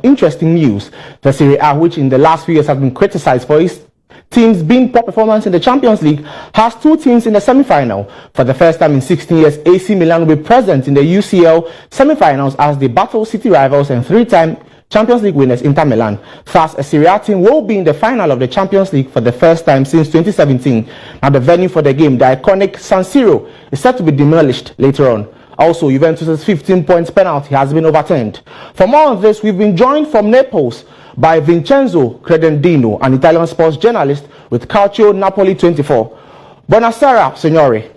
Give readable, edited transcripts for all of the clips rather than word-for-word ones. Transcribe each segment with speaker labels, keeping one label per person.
Speaker 1: interesting news. The Serie A, which in the last few years have been criticized for its teams being poor performance in the Champions League, has two teams in the semi-final. For the first time in 16 years, AC Milan will be present in the UCL semi-finals as they battle city rivals and three-time Champions League winners Inter Milan. Thus, a Serie A team will be in the final of the Champions League for the first time since 2017. Now, the venue for the game, the iconic San Siro, is set to be demolished later on. Also, Juventus' 15 points penalty has been overturned. For more on this, we've been joined from Naples by Vincenzo Credendino, an Italian sports journalist with Calcio Napoli 24. Buonasera, signori.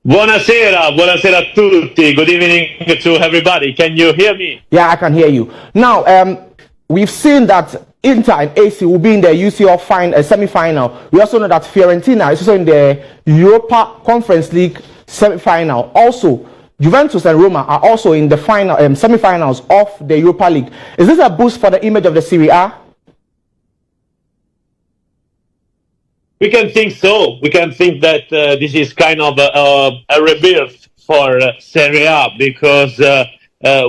Speaker 2: Buonasera, buonasera a tutti. Good evening to everybody. Can you hear me?
Speaker 1: Yeah, I can hear you. Now, we've seen that Inter and AC will be in the UCL semi-final. We also know that Fiorentina is also in the Europa Conference League semi-final. Also, Juventus and Roma are also in the final semi-finals of the Europa League. Is this a boost for the image of the Serie A?
Speaker 2: We can think so. We can think that this is kind of a rebirth for Serie A because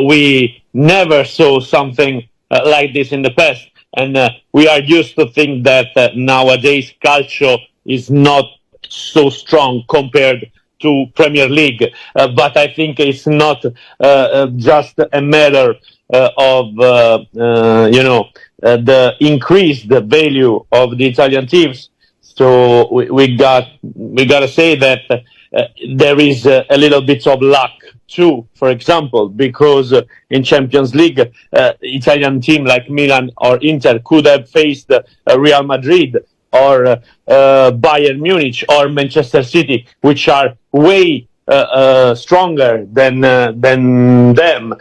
Speaker 2: we never saw something like this in the past. And we are used to think that nowadays Calcio is not so strong compared to Premier League. But I think it's not just a matter of, the increased value of the Italian teams. So we gotta say that there is a little bit of luck too, for example, because in Champions League, Italian team like Milan or Inter could have faced Real Madrid or Bayern Munich or Manchester City, which are way stronger than them.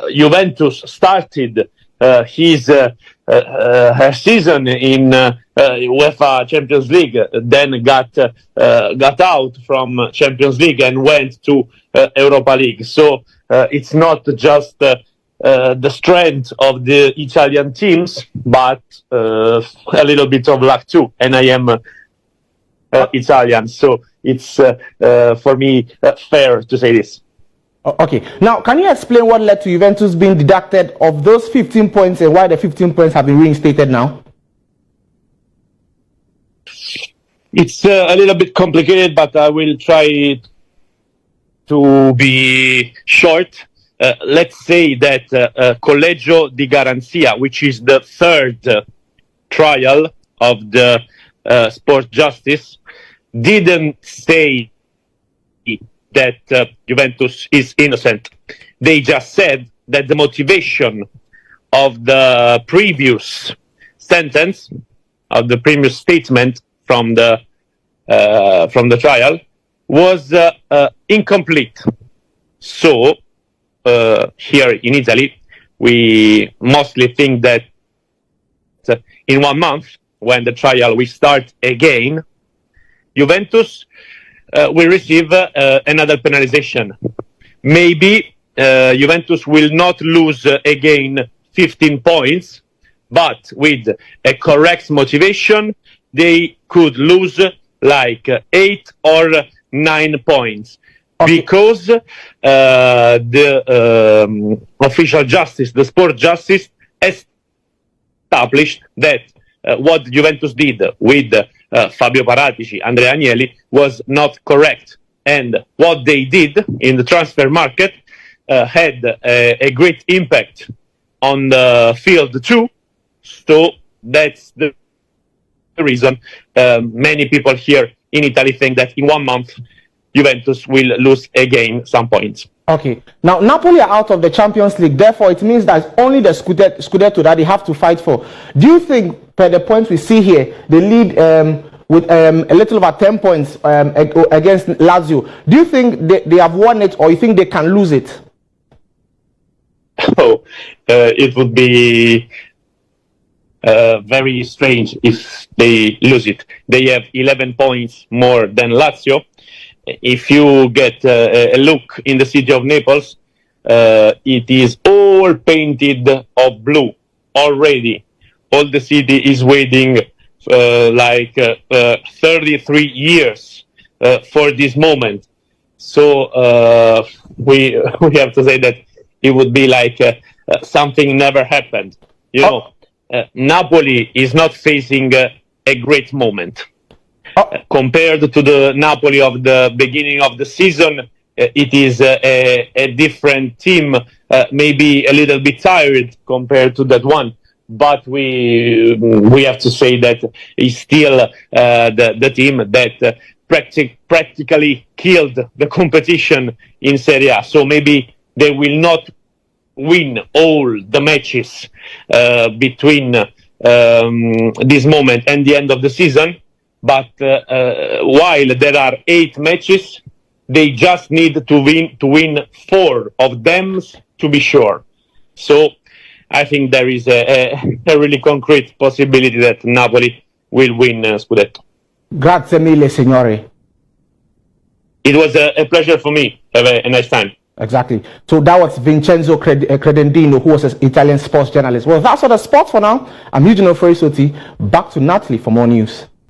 Speaker 2: Juventus started her season in UEFA Champions League, then got out from Champions League and went to Europa League. So it's not just the strength of the Italian teams, but a little bit of luck too. And I am Italian, so it's for me fair to say this.
Speaker 1: Okay. Now, can you explain what led to Juventus being deducted of those 15 points and why the 15 points have been reinstated now?
Speaker 2: It's a little bit complicated, but I will try to be short. Let's say that Collegio di Garanzia, which is the third trial of the sport justice, didn't say that Juventus is innocent. They just said that the motivation of the previous sentence, of the previous statement from the trial, was incomplete. So here in Italy, we mostly think that in 1 month, when the trial will start again, Juventus will receive another penalization. Maybe Juventus will not lose again 15 points, but with a correct motivation, they could lose like 8 or 9 points. Okay. Because the official justice, the sport justice, established that what Juventus did with Fabio Paratici, Andrea Agnelli, was not correct. And what they did in the transfer market had a great impact on the field too. So that's the reason many people here in Italy think that in 1 month Juventus will lose again some points.
Speaker 1: Okay. Now, Napoli are out of the Champions League. Therefore, it means that only the Scudetto that they have to fight for. Do you think, per the points we see here, they lead with a little over 10 points against Lazio? Do you think they have won it, or you think they can lose it?
Speaker 2: Oh, it would be very strange if they lose it. They have 11 points more than Lazio. If you get a look in the city of Naples, it is all painted of blue already. All the city is waiting 33 years for this moment. So we have to say that it would be like something never happened. You know, Napoli is not facing a great moment. Compared to the Napoli of the beginning of the season, it is a different team, maybe a little bit tired compared to that one. But we have to say that it's still the team that practically killed the competition in Serie A. So maybe they will not win all the matches between this moment and the end of the season. But while there are 8 matches, they just need to win 4 of them to be sure. So I think there is a really concrete possibility that Napoli will win Scudetto.
Speaker 1: Grazie mille, signore.
Speaker 2: It was a pleasure for me. Have a nice time.
Speaker 1: Exactly. So that was Vincenzo Credendino, who was an Italian sports journalist. Well, that's all the sports for now. I'm Eugenio Ferisoti. Back to Natalie for more news.